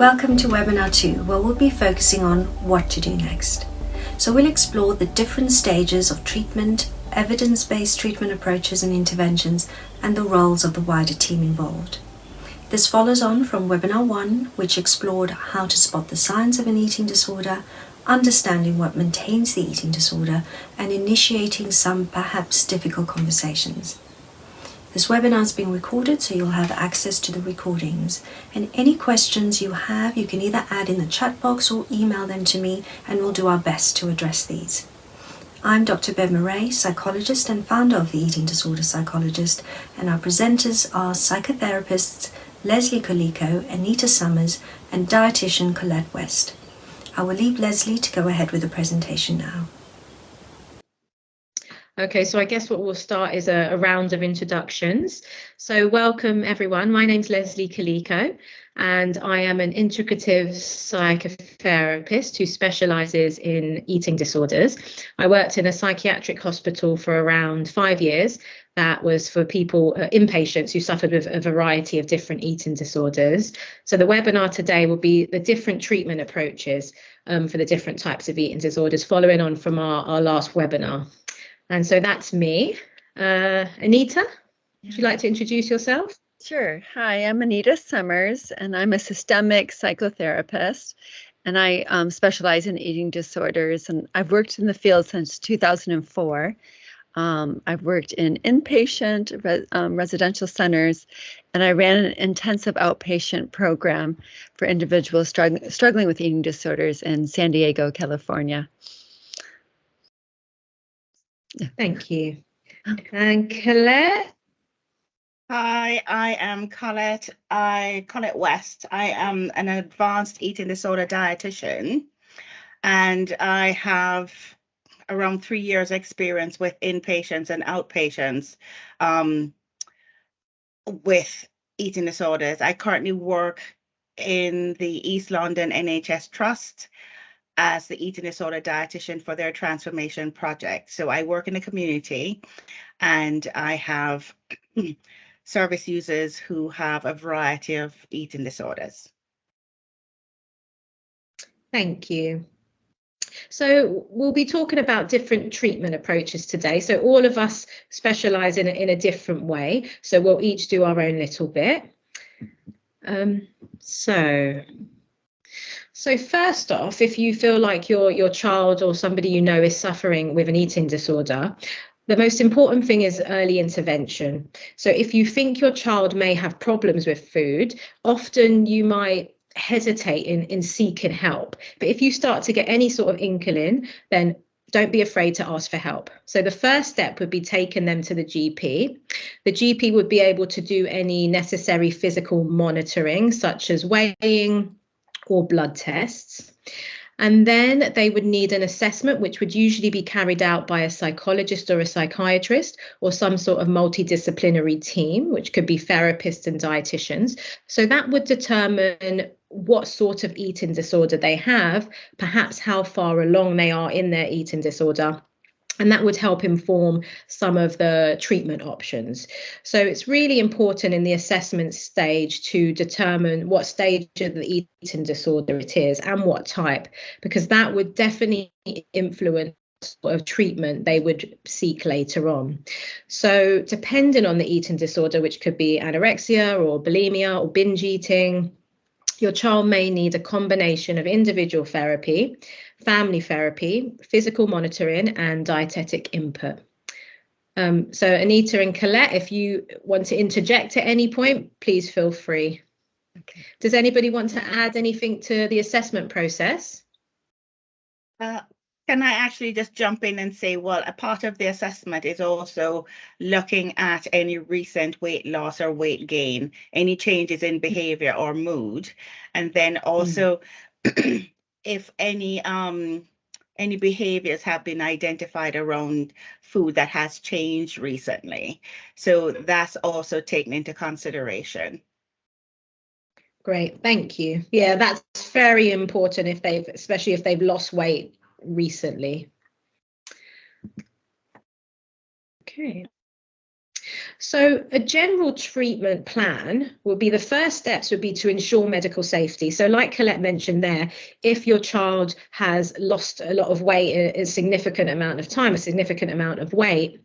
Welcome to Webinar 2, where we'll be focusing on what to do next. So we'll explore the different stages of treatment, evidence-based treatment approaches and interventions, and the roles of the wider team involved. This follows on from Webinar 1, which explored how to spot the signs of an eating disorder, understanding what maintains the eating disorder, and initiating some perhaps difficult conversations. This webinar is being recorded, so you'll have access to the recordings. And any questions you have, you can either add in the chat box or email them to me, and we'll do our best to address these. I'm Dr. Bev Murray, psychologist and founder of the Eating Disorder Psychologist, and our presenters are psychotherapists Leslie Colicco, Anita Summers, and dietitian Colette West. I will leave Leslie to go ahead with the presentation now. Okay, so I guess what we'll start is a round of introductions. So welcome everyone, my name's Leslie Colicco and I am an integrative psychotherapist who specialises in eating disorders. I worked in a psychiatric hospital for around 5 years. That was for people, inpatients who suffered with a variety of different eating disorders. So the webinar today will be the different treatment approaches for the different types of eating disorders, following on from our last webinar. And so that's me. Anita, would you like to introduce yourself? Sure. Hi, I'm Anita Summers, and I'm a systemic psychotherapist, and I specialize in eating disorders, and I've worked in the field since 2004. I've worked in inpatient residential centers, and I ran an intensive outpatient program for individuals struggling with eating disorders in San Diego, California. Thank you. And Colette? Hi, I am Colette West. I am an advanced eating disorder dietitian, and I have around 3 years experience with inpatients and outpatients with eating disorders. I currently work in the East London NHS Trust as the eating disorder dietitian for their transformation project. So I work in the community and I have service users who have a variety of eating disorders. Thank you. So we'll be talking about different treatment approaches today. So all of us specialise in a different way. So we'll each do our own little bit. So first off, if you feel like your child or somebody you know is suffering with an eating disorder, the most important thing is early intervention. So if you think your child may have problems with food, often you might hesitate in seeking help. But if you start to get any sort of inkling, then don't be afraid to ask for help. So the first step would be taking them to the GP. The GP would be able to do any necessary physical monitoring, such as weighing or blood tests. And then they would need an assessment, which would usually be carried out by a psychologist or a psychiatrist or some sort of multidisciplinary team, which could be therapists and dietitians. So that would determine what sort of eating disorder they have, perhaps how far along they are in their eating disorder. And that would help inform some of the treatment options. So it's really important in the assessment stage to determine what stage of the eating disorder it is and what type, because that would definitely influence what sort of treatment they would seek later on. So depending on the eating disorder, which could be anorexia or bulimia or binge eating, your child may need a combination of individual therapy, family therapy, physical monitoring, and dietetic input. So Anita and Colette, if you want to interject at any point, please feel free. Okay. Does anybody want to add anything to the assessment process? Can I actually just jump in and say, well, a part of the assessment is also looking at any recent weight loss or weight gain, any changes in behavior or mood, and then also if any behaviors have been identified around food that has changed recently. So that's also taken into consideration. Great, thank you. Yeah, that's very important especially if they've lost weight recently. Okay. So a general treatment plan would be, the first steps would be to ensure medical safety. So like Colette mentioned there, if your child has lost a lot of weight, a significant amount of time, a significant amount of weight,